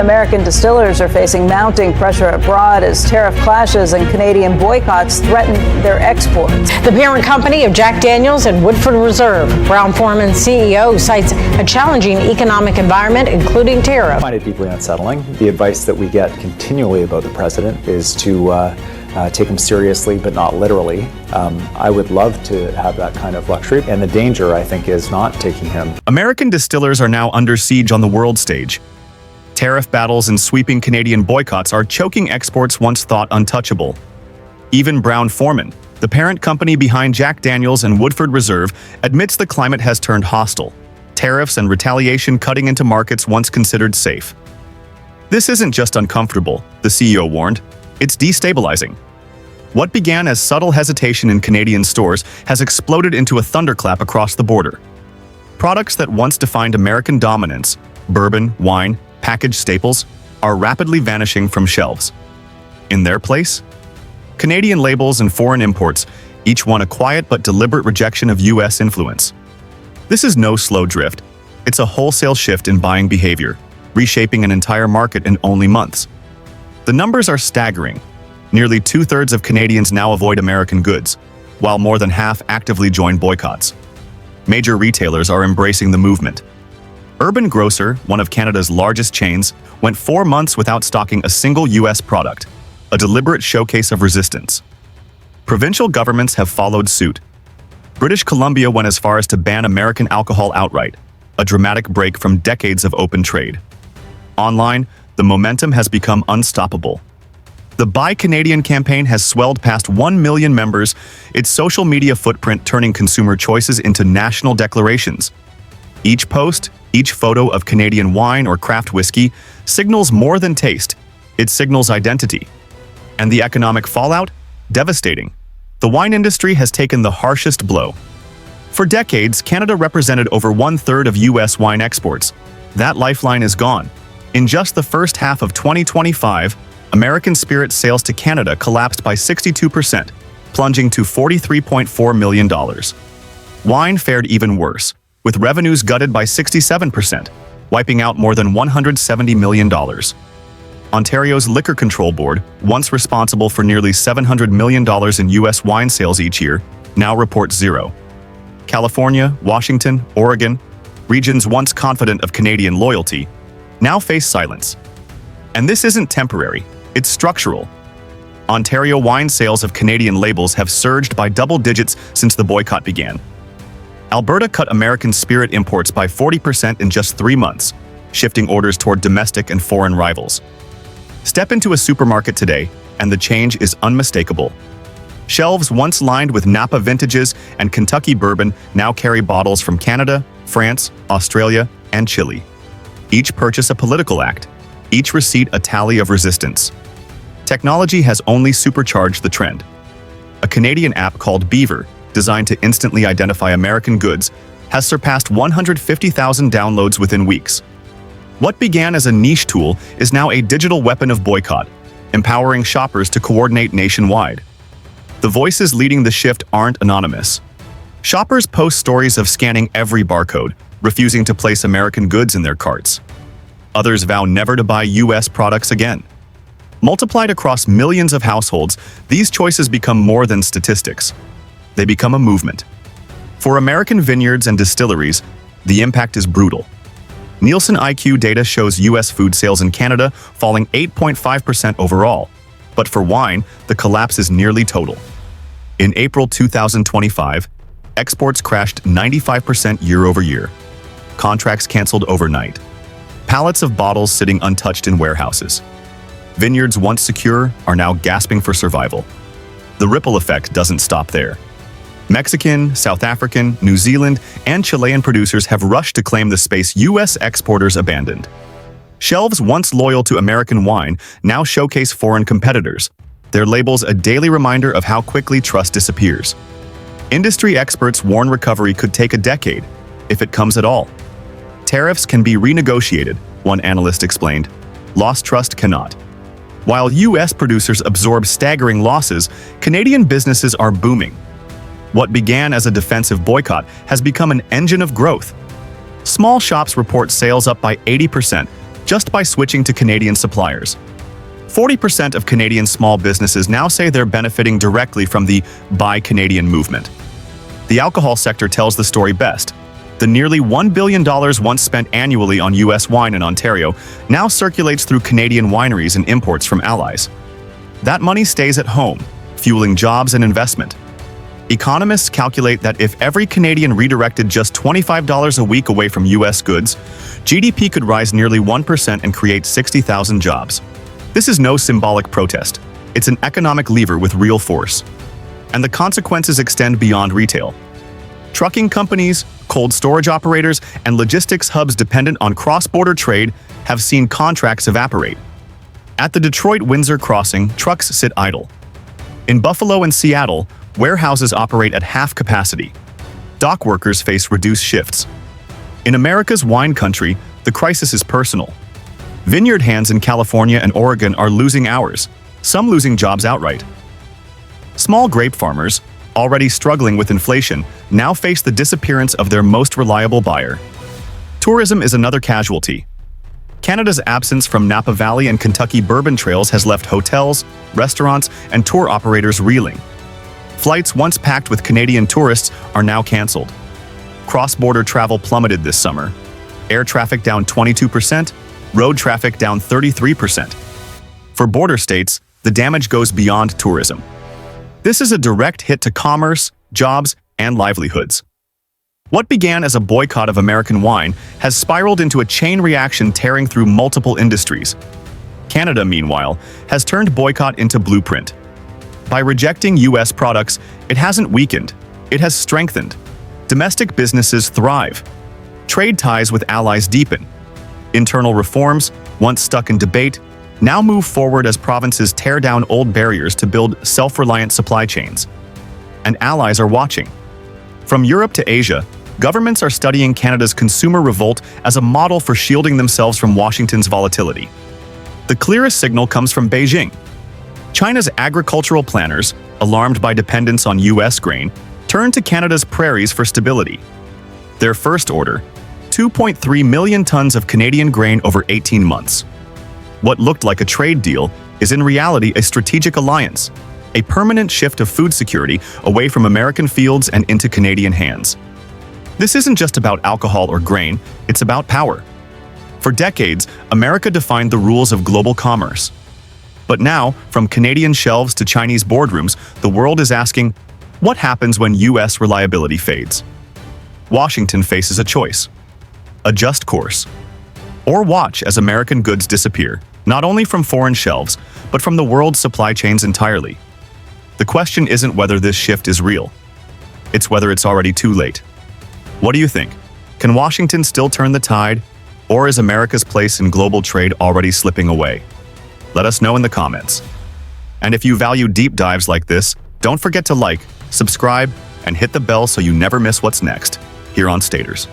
American distillers are facing mounting pressure abroad as tariff clashes and Canadian boycotts threaten their exports. The parent company of Jack Daniels and Woodford Reserve, Brown-Forman CEO, cites a challenging economic environment, including tariffs. I find it deeply unsettling. The advice that we get continually about the president is to take him seriously, but not literally. I would love to have that kind of luxury, and the danger, I think, is not taking him. American distillers are now under siege on the world stage. Tariff battles and sweeping Canadian boycotts are choking exports once thought untouchable. Even Brown-Forman, the parent company behind Jack Daniels and Woodford Reserve, admits the climate has turned hostile. Tariffs and retaliation cutting into markets once considered safe. This isn't just uncomfortable, the CEO warned. It's destabilizing. What began as subtle hesitation in Canadian stores has exploded into a thunderclap across the border. Products that once defined American dominance, bourbon, wine, packaged staples, are rapidly vanishing from shelves. In their place, Canadian labels and foreign imports, each one a quiet but deliberate rejection of U.S. influence. This is no slow drift. It's a wholesale shift in buying behavior, reshaping an entire market in only months. The numbers are staggering. Nearly two-thirds of Canadians now avoid American goods, while more than half actively join boycotts. Major retailers are embracing the movement. Urban Grocer, one of Canada's largest chains, went 4 months without stocking a single U.S. product, a deliberate showcase of resistance. Provincial governments have followed suit. British Columbia went as far as to ban American alcohol outright, a dramatic break from decades of open trade. Online, the momentum has become unstoppable. The Buy Canadian campaign has swelled past 1 million members, its social media footprint turning consumer choices into national declarations. Each post, each photo of Canadian wine or craft whiskey signals more than taste. It signals identity. And the economic fallout? Devastating. The wine industry has taken the harshest blow. For decades, Canada represented over 1/3 of U.S. wine exports. That lifeline is gone. In just the first half of 2025, American spirit sales to Canada collapsed by 62%, plunging to $43.4 million. Wine fared even worse, with revenues gutted by 67%, wiping out more than $170 million. Ontario's Liquor Control Board, once responsible for nearly $700 million in U.S. wine sales each year, now reports zero. California, Washington, Oregon, regions once confident of Canadian loyalty, now face silence. And this isn't temporary, it's structural. Ontario wine sales of Canadian labels have surged by double digits since the boycott began. Alberta cut American spirit imports by 40% in just 3 months, shifting orders toward domestic and foreign rivals. Step into a supermarket today, and the change is unmistakable. Shelves once lined with Napa vintages and Kentucky bourbon now carry bottles from Canada, France, Australia, and Chile. Each purchase a political act, each receipt a tally of resistance. Technology has only supercharged the trend. A Canadian app called Beaver, designed to instantly identify American goods, has surpassed 150,000 downloads within weeks. What began as a niche tool is now a digital weapon of boycott, empowering shoppers to coordinate nationwide. The voices leading the shift aren't anonymous. Shoppers post stories of scanning every barcode, refusing to place American goods in their carts. Others vow never to buy U.S. products again. Multiplied across millions of households, these choices become more than statistics. They become a movement. For American vineyards and distilleries, the impact is brutal. Nielsen IQ data shows U.S. food sales in Canada falling 8.5% overall, but for wine, the collapse is nearly total. In April 2025, exports crashed 95% year-over-year. Contracts canceled overnight. Pallets of bottles sitting untouched in warehouses. Vineyards once secure are now gasping for survival. The ripple effect doesn't stop there. Mexican, South African, New Zealand, and Chilean producers have rushed to claim the space U.S. exporters abandoned. Shelves once loyal to American wine now showcase foreign competitors, their labels a daily reminder of how quickly trust disappears. Industry experts warn recovery could take a decade, if it comes at all. Tariffs can be renegotiated, one analyst explained. Lost trust cannot. While U.S. producers absorb staggering losses, Canadian businesses are booming. What began as a defensive boycott has become an engine of growth. Small shops report sales up by 80%, just by switching to Canadian suppliers. 40% of Canadian small businesses now say they're benefiting directly from the Buy Canadian movement. The alcohol sector tells the story best. The nearly $1 billion once spent annually on U.S. wine in Ontario now circulates through Canadian wineries and imports from allies. That money stays at home, fueling jobs and investment. Economists calculate that if every Canadian redirected just $25 a week away from U.S. goods, GDP could rise nearly 1% and create 60,000 jobs. This is no symbolic protest. It's an economic lever with real force. And the consequences extend beyond retail. Trucking companies, cold storage operators, and logistics hubs dependent on cross-border trade have seen contracts evaporate. At the Detroit-Windsor crossing, trucks sit idle. In Buffalo and Seattle, warehouses operate at half capacity. Dock workers face reduced shifts. In America's wine country, the crisis is personal. Vineyard hands in California and Oregon are losing hours, some losing jobs outright. Small grape farmers, already struggling with inflation, now face the disappearance of their most reliable buyer. Tourism is another casualty. Canada's absence from Napa Valley and Kentucky bourbon trails has left hotels, restaurants, and tour operators reeling. Flights once packed with Canadian tourists are now cancelled. Cross-border travel plummeted this summer. Air traffic down 22%, road traffic down 33%. For border states, the damage goes beyond tourism. This is a direct hit to commerce, jobs, and livelihoods. What began as a boycott of American wine has spiraled into a chain reaction tearing through multiple industries. Canada, meanwhile, has turned boycott into blueprint. By rejecting U.S. products, it hasn't weakened, it has strengthened. Domestic businesses thrive. Trade ties with allies deepen. Internal reforms, once stuck in debate, now move forward as provinces tear down old barriers to build self-reliant supply chains. And allies are watching. From Europe to Asia, governments are studying Canada's consumer revolt as a model for shielding themselves from Washington's volatility. The clearest signal comes from Beijing. China's agricultural planners, alarmed by dependence on U.S. grain, turned to Canada's prairies for stability. Their first order, 2.3 million tons of Canadian grain over 18 months. What looked like a trade deal is in reality a strategic alliance, a permanent shift of food security away from American fields and into Canadian hands. This isn't just about alcohol or grain, it's about power. For decades, America defined the rules of global commerce. But now, from Canadian shelves to Chinese boardrooms, the world is asking, what happens when U.S. reliability fades? Washington faces a choice: adjust course, or watch as American goods disappear, not only from foreign shelves, but from the world's supply chains entirely. The question isn't whether this shift is real. It's whether it's already too late. What do you think? Can Washington still turn the tide, or is America's place in global trade already slipping away? Let us know in the comments. And if you value deep dives like this, don't forget to like, subscribe, and hit the bell so you never miss what's next here on Staters.